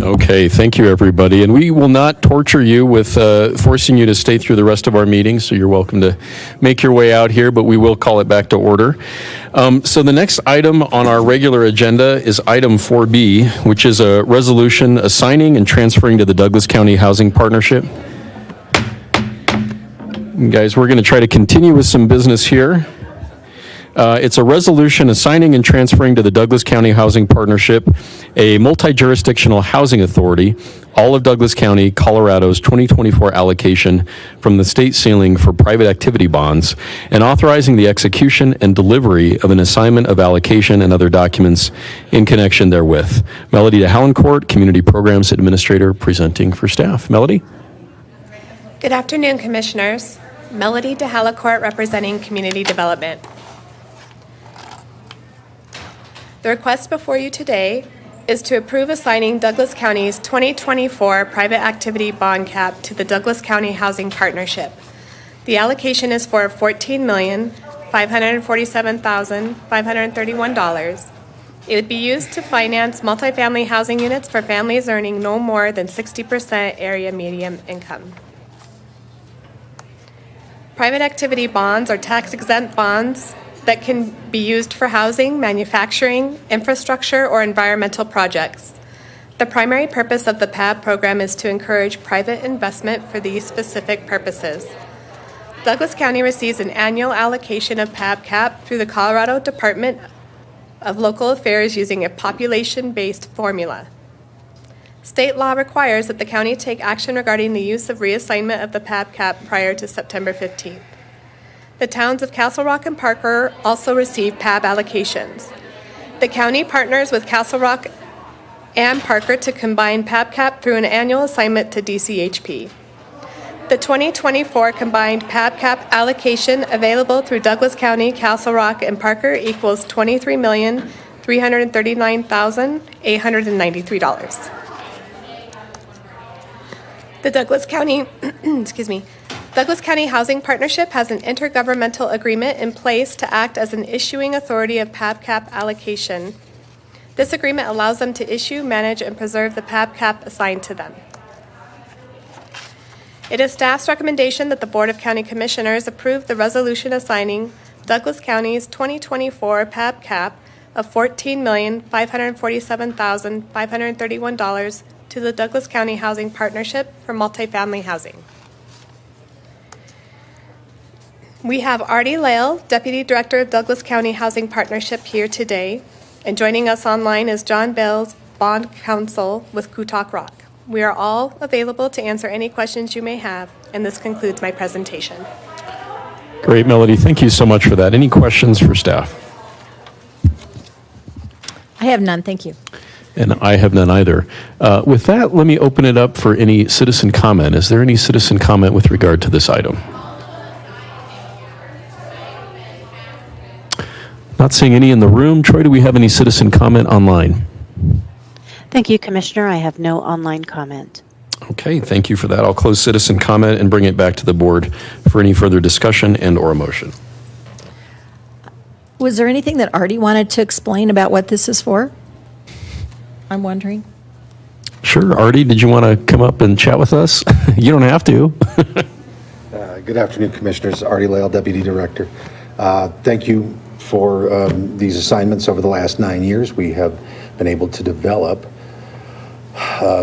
Okay, thank you, everybody. And we will not torture you with forcing you to stay through the rest of our meeting, so you're welcome to make your way out here, but we will call it back to order. So the next item on our regular agenda is item 4B, which is a resolution assigning and transferring to the Douglas County Housing Partnership. Guys, we're going to try to continue with some business here. It's a resolution assigning and transferring to the Douglas County Housing Partnership a multi-jurisdictional housing authority, all of Douglas County, Colorado's 2024 allocation from the state ceiling for private activity bonds, and authorizing the execution and delivery of an assignment of allocation and other documents in connection therewith. Melody de Hallencourt, Community Programs Administrator, presenting for staff. Melody? Good afternoon, Commissioners. Melody de Hallencourt, representing Community Development. The request before you today is to approve assigning Douglas County's 2024 private activity bond cap to the Douglas County Housing Partnership. The allocation is for $14,547,531. It would be used to finance multifamily housing units for families earning no more than 60% area median income. Private activity bonds are tax-exempt bonds that can be used for housing, manufacturing, infrastructure, or environmental projects. The primary purpose of the PAB program is to encourage private investment for these specific purposes. Douglas County receives an annual allocation of PAB cap through the Colorado Department of local affairs using a population-based formula. State law requires that the county take action regarding the use of reassignment of the PAB cap prior to September 15th. The towns of Castle Rock and Parker also receive PAB allocations. The county partners with Castle Rock and Parker to combine PAB cap through an annual assignment to DCHP. The 2024 combined PAB cap allocation available through Douglas County, Castle Rock, and Parker equals $23,339,893. The Douglas County, Douglas County Housing Partnership has an intergovernmental agreement in place to act as an issuing authority of PAB cap allocation. This agreement allows them to issue, manage, and preserve the PAB cap assigned to them. It is staff's recommendation that the Board of County Commissioners approve the resolution assigning Douglas County's 2024 PAB cap of $14,547,531 to the Douglas County Housing Partnership for multifamily housing. We have Artie Lale, Deputy Director of Douglas County Housing Partnership, here today, and joining us online is John Bales, Bond Counsel with Kutak Rock. We are all available to answer any questions you may have, and this concludes my presentation. Great, Melody. Thank you so much for that. Any questions for staff? I have none, thank you. And I have none either. With that, let me open it up for any citizen comment. Is there any citizen comment with regard to this item? Not seeing any in the room. Troy, do we have any citizen comment online? Thank you, Commissioner. I have no online comment. Okay, thank you for that. I'll close citizen comment and bring it back to the board for any further discussion and or motion. Was there anything that Artie wanted to explain about what this is for? I'm wondering. Sure. Artie, did you want to come up and chat with us? You don't have to. Good afternoon, Commissioners. Artie Lale, Deputy Director. Thank you for these assignments over the last 9 years. We have been able to develop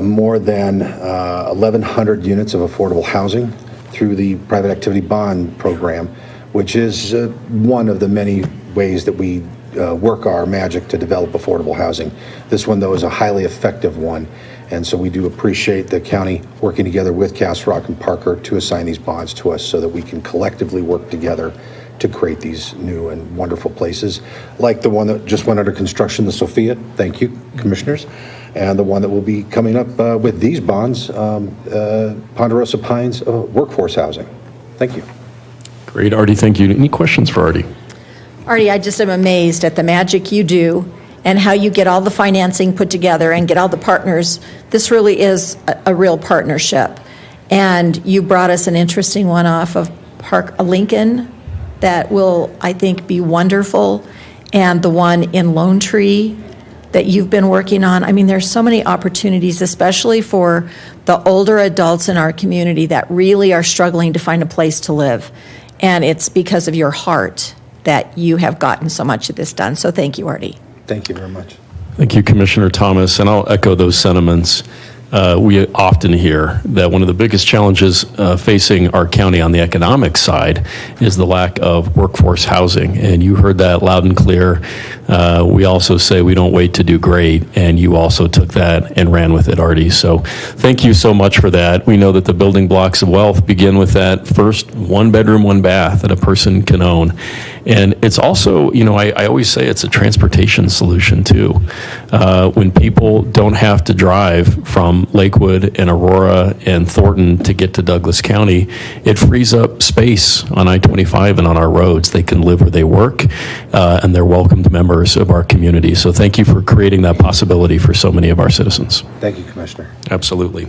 more than 1,100 units of affordable housing through the Private Activity Bond Program, which is one of the many ways that we work our magic to develop affordable housing. This one, though, is a highly effective one, and so we do appreciate the county working together with Castle Rock and Parker to assign these bonds to us so that we can collectively work together to create these new and wonderful places, like the one that just went under construction, the Sophia. Thank you, Commissioners. And the one that will be coming up with these bonds, Ponderosa Pines workforce housing. Thank you. Great, Artie. Thank you. Any questions for Artie? Artie, I just am amazed at the magic you do and how you get all the financing put together and get all the partners. This really is a real partnership. And you brought us an interesting one off of Park Lincoln that will, I think, be wonderful. And the one in Lone Tree that you've been working on. I mean, there's so many opportunities, especially for the older adults in our community that really are struggling to find a place to live. And it's because of your heart that you have gotten so much of this done. So thank you, Artie. Thank you very much. Thank you, Commissioner Thomas, and I'll echo those sentiments. We often hear that one of the biggest challenges facing our county on the economic side is the lack of workforce housing, and you heard that loud and clear. We also say we don't wait to do great, and you also took that and ran with it, Artie. So thank you so much for that. We know that the building blocks of wealth begin with that first one bedroom, one bath that a person can own. And it's also, you know, I always say it's a transportation solution too. When people don't have to drive from Lakewood and Aurora and Thornton to get to Douglas County, it frees up space on I-25 and on our roads. They can live where they work, and they're welcomed members of our community. So thank you for creating that possibility for so many of our citizens. Thank you, Commissioner. Absolutely.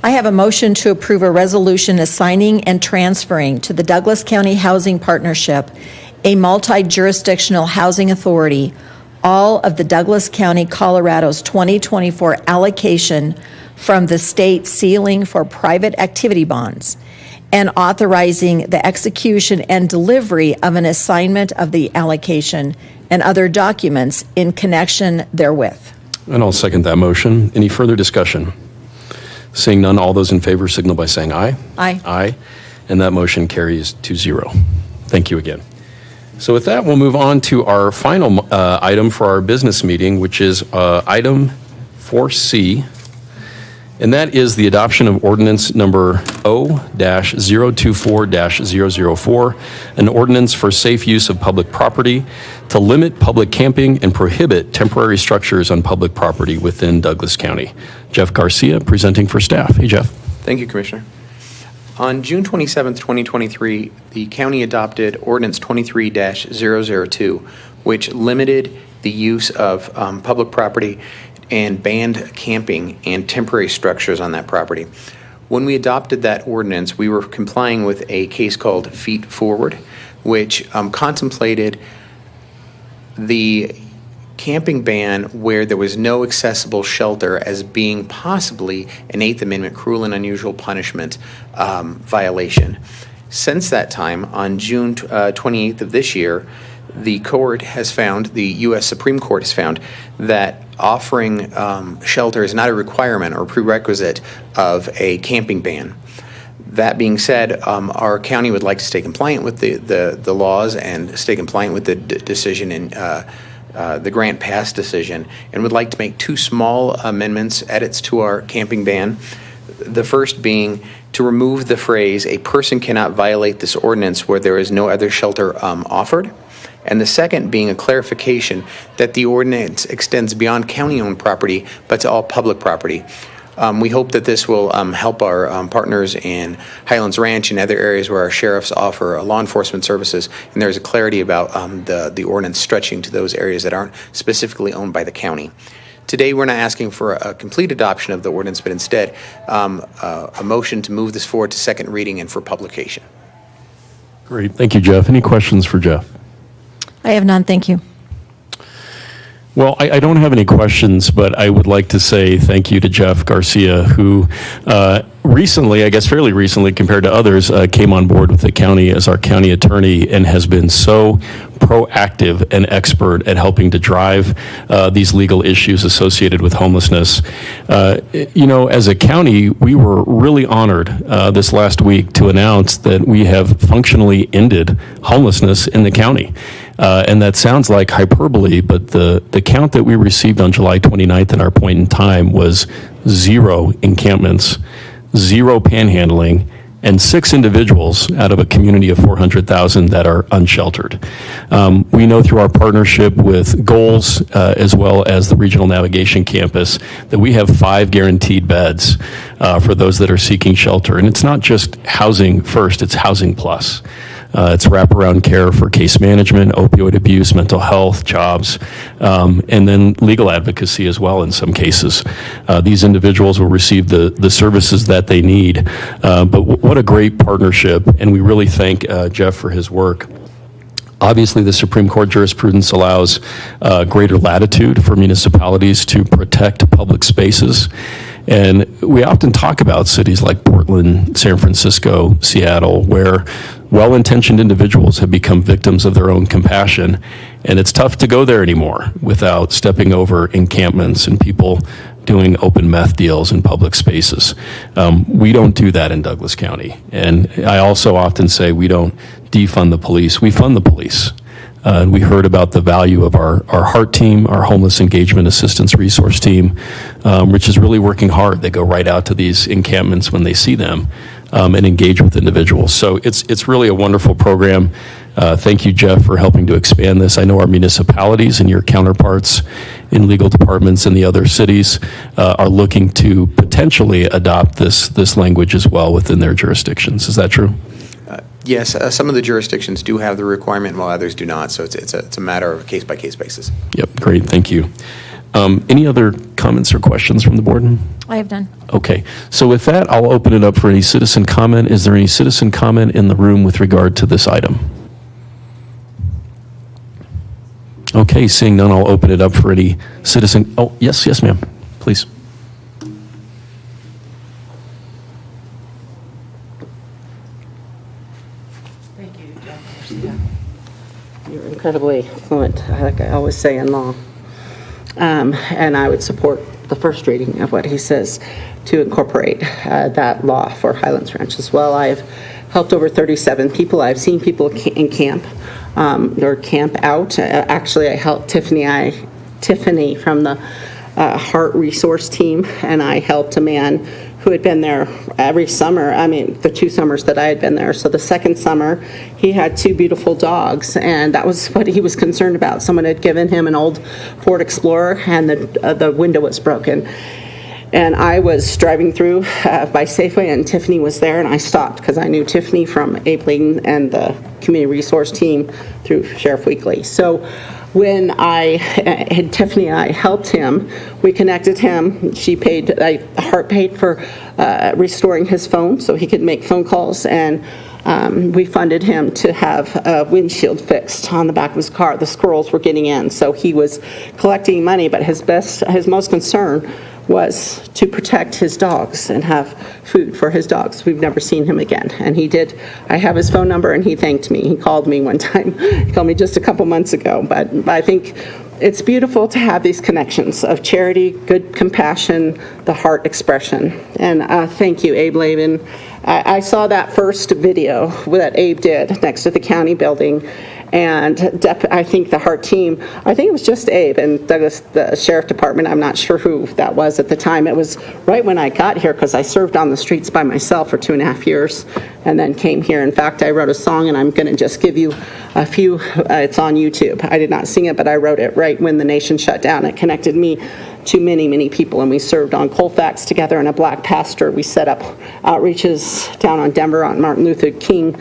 I have a motion to approve a resolution assigning and transferring to the Douglas County Housing Partnership, a multi-jurisdictional housing authority, all of the Douglas County, Colorado's 2024 allocation from the state ceiling for private activity bonds, and authorizing the execution and delivery of an assignment of the allocation and other documents in connection therewith. And I'll second that motion. Any further discussion? Seeing none, all those in favor signal by saying aye. Aye. Aye. And that motion carries 2-0. Thank you again. So with that, we'll move on to our final item for our business meeting, which is item 4C, and that is the adoption of ordinance number O-024-004, an ordinance for safe use of public property to limit public camping and prohibit temporary structures on public property within Douglas County. Jeff Garcia presenting for staff. Hey, Jeff. Thank you, Commissioner. On June 27, 2023, the county adopted Ordinance 23-002, which limited the use of public property and banned camping and temporary structures on that property. When we adopted that ordinance, we were complying with a case called Feet Forward, which contemplated the camping ban where there was no accessible shelter as being possibly an Eighth Amendment cruel and unusual punishment violation. Since that time, on June 28th of this year, the U.S. Supreme Court has found that offering shelter is not a requirement or prerequisite of a camping ban. That being said, our county would like to stay compliant with the laws and stay compliant with the decision in the Grant Pass decision, and would like to make two small edits to our camping ban. The first being to remove the phrase, "A person cannot violate this ordinance where there is no other shelter offered." And the second being a clarification that the ordinance extends beyond county-owned property, but to all public property. We hope that this will help our partners in Highlands Ranch and other areas where our sheriffs offer law enforcement services, and there's a clarity about the ordinance stretching to those areas that aren't specifically owned by the county. Today, we're not asking for a complete adoption of the ordinance, but instead a motion to move this forward to second reading and for publication. Great. Thank you, Jeff. Any questions for Jeff? I have none, thank you. Well, I don't have any questions, but I would like to say thank you to Jeff Garcia, who recently, I guess fairly recently compared to others, came on board with the county as our county attorney and has been so proactive and expert at helping to drive these legal issues associated with homelessness. As a county, we were really honored this last week to announce that we have functionally ended homelessness in the county. And that sounds like hyperbole, but the count that we received on July 29th at our point in time was 0 encampments, 0 panhandling, and 6 individuals out of a community of 400,000 that are unsheltered. We know through our partnership with Goals as well as the Regional Navigation Campus that we have 5 guaranteed beds for those that are seeking shelter. And it's not just housing first, it's housing plus. It's wraparound care for case management, opioid abuse, mental health, jobs, and then legal advocacy as well in some cases. These individuals will receive the services that they need. But what a great partnership, and we really thank Jeff for his work. Obviously, the Supreme Court jurisprudence allows greater latitude for municipalities to protect public spaces. And we often talk about cities like Portland, San Francisco, Seattle, where well-intentioned individuals have become victims of their own compassion. And it's tough to go there anymore without stepping over encampments and people doing open meth deals in public spaces. We don't do that in Douglas County. And I also often say we don't defund the police, we fund the police. And we heard about the value of our HEART team, our Homeless Engagement Assistance Resource Team, which is really working hard. They go right out to these encampments when they see them and engage with individuals. So it's really a wonderful program. Thank you, Jeff, for helping to expand this. I know our municipalities and your counterparts in legal departments in the other cities are looking to potentially adopt this language as well within their jurisdictions. Is that true? Yes, some of the jurisdictions do have the requirement while others do not, so it's a matter of a case-by-case basis. Yep, great, thank you. Any other comments or questions from the board? I have none. Okay, so with that, I'll open it up for any citizen comment. Is there any citizen comment in the room with regard to this item? Okay, seeing none, I'll open it up for any citizen. Oh, yes, ma'am, please. You're incredibly fluent, like I always say in law. And I would support the first reading of what he says to incorporate that law for Highlands Ranch as well. I've helped over 37 people. I've seen people in camp. or camp out. Actually, I helped Tiffany from the Heart Resource Team, and I helped a man who had been there every summer. I mean, the 2 summers that I had been there. So the second summer, he had 2 beautiful dogs, and that was what he was concerned about. Someone had given him an old Ford Explorer, and the window was broken. And I was driving through by Safeway, and Tiffany was there, and I stopped because I knew Tiffany from Abe Layden and the Community Resource Team through Sheriff Weekly. So when I had Tiffany and I helped him, we connected him. Heart paid for restoring his phone so he could make phone calls, and we funded him to have a windshield fixed on the back of his car. The squirrels were getting in, so he was collecting money, but his most concern was to protect his dogs and have food for his dogs. We've never seen him again, and he did. I have his phone number, and he thanked me. He called me one time. He called me just a couple months ago, but I think it's beautiful to have these connections of charity, good compassion, the heart expression. And thank you, Abe Layden. I saw that first video that Abe did next to the county building, and I think the Heart team, I think it was just Abe and Douglas, the Sheriff Department. I'm not sure who that was at the time. It was right when I got here because I served on the streets by myself for 2.5 years and then came here. In fact, I wrote a song, and I'm going to just give you a few. It's on YouTube. I did not sing it, but I wrote it right when the nation shut down. It connected me to many, many people, and we served on Colfax together in a black pasture. We set up outreaches down on Denver on Martin Luther King.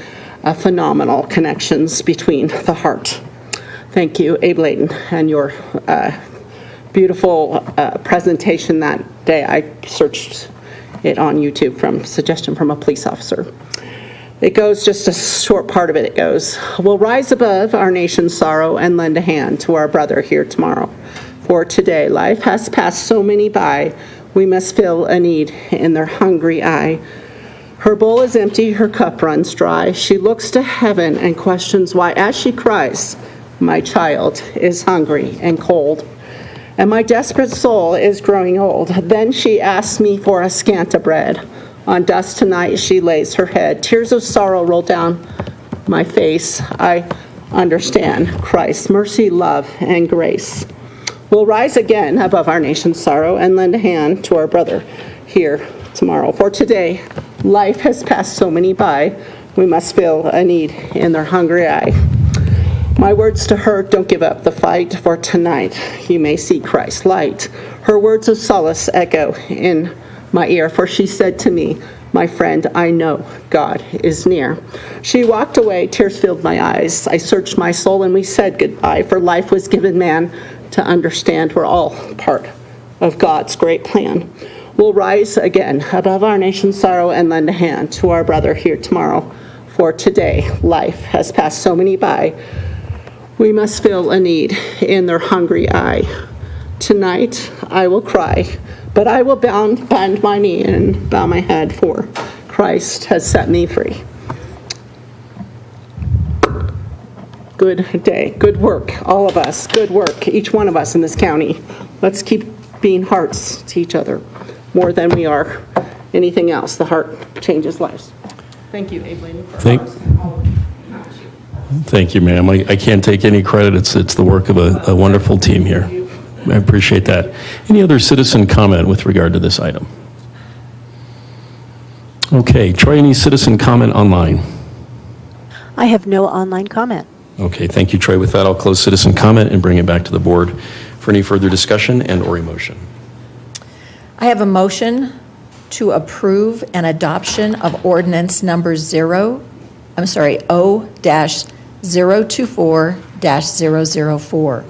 Phenomenal connections between the Heart. Thank you, Abe Layden, and your beautiful presentation that day. I searched it on YouTube from suggestion from a police officer. It goes, just a short part of it, it goes, "We'll rise above our nation's sorrow and lend a hand to our brother here tomorrow. For today, life has passed so many by, we must fill a need in their hungry eye. Her bowl is empty, her cup runs dry. She looks to heaven and questions why, as she cries, my child is hungry and cold. And my desperate soul is growing old. Then she asks me for a scant of bread. On dust tonight she lays her head. Tears of sorrow roll down my face. I understand Christ's mercy, love, and grace. We'll rise again above our nation's sorrow and lend a hand to our brother here tomorrow. For today, life has passed so many by, we must fill a need in their hungry eye. My words to her, don't give up the fight, for tonight you may see Christ's light. Her words of solace echo in my ear, for she said to me, my friend, I know God is near. She walked away, tears filled my eyes. I searched my soul and we said goodbye, for life was given man to understand we're all part of God's great plan. We'll rise again above our nation's sorrow and lend a hand to our brother here tomorrow. For today, life has passed so many by. We must fill a need in their hungry eye. Tonight, I will cry, but I will bend my knee and bow my head, for Christ has set me free. Good day, good work, all of us, good work, each one of us in this county. Let's keep being hearts to each other more than we are anything else. The heart changes lives. Thank you, Abe Layden. Thank you, ma'am. I can't take any credit. It's the work of a wonderful team here. I appreciate that. Any other citizen comment with regard to this item? Okay, Troy, any citizen comment online? I have no online comment. Okay, thank you, Troy. With that, I'll close citizen comment and bring it back to the board for any further discussion and or emotion. I have a motion to approve an adoption of ordinance number O-024-004,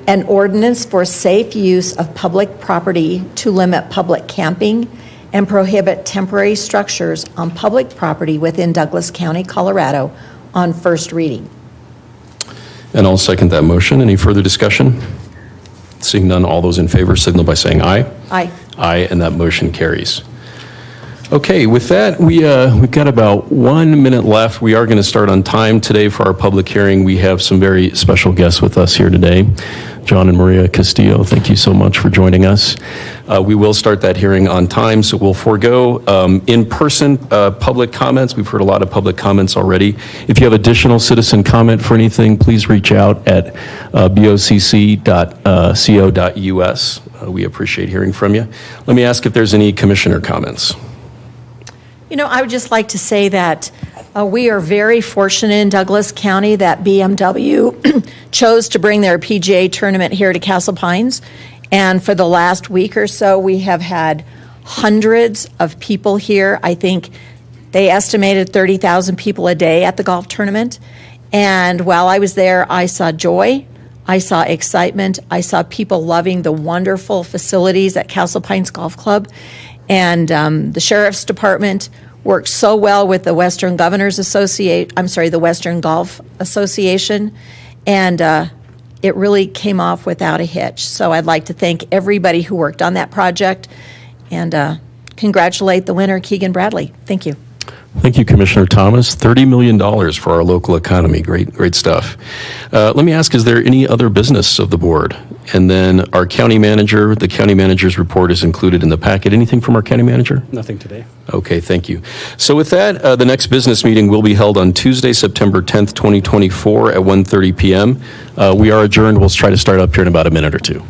an ordinance for safe use of public property to limit public camping and prohibit temporary structures on public property within Douglas County, Colorado, on first reading. And I'll second that motion. Any further discussion? Seeing none, all those in favor signal by saying aye. Aye. Aye, and that motion carries. Okay, with that, we've got about 1 minute left. We are going to start on time today for our public hearing. We have some very special guests with us here today. John and Maria Castillo, thank you so much for joining us. We will start that hearing on time, so we'll forego in-person public comments. We've heard a lot of public comments already. If you have additional citizen comment for anything, please reach out at bocc.co.us. We appreciate hearing from you. Let me ask if there's any commissioner comments. You know, I would just like to say that we are very fortunate in Douglas County that BMW chose to bring their PGA tournament here to Castle Pines. And for the last week or so, we have had hundreds of people here. I think they estimated 30,000 people a day at the golf tournament. And while I was there, I saw joy. I saw excitement. I saw people loving the wonderful facilities at Castle Pines Golf Club. And the Sheriff's Department worked so well with the Western the Western Golf Association, and it really came off without a hitch. So I'd like to thank everybody who worked on that project and congratulate the winner, Keegan Bradley. Thank you. Thank you, Commissioner Thomas. $30 million for our local economy. Great stuff. Let me ask, is there any other business of the board? And then our county manager, the county manager's report is included in the packet. Anything from our county manager? Nothing today. Okay, thank you. So with that, the next business meeting will be held on Tuesday, September 10th, 2024 at 1:30 p.m. We are adjourned. We'll try to start up here in about a minute or two.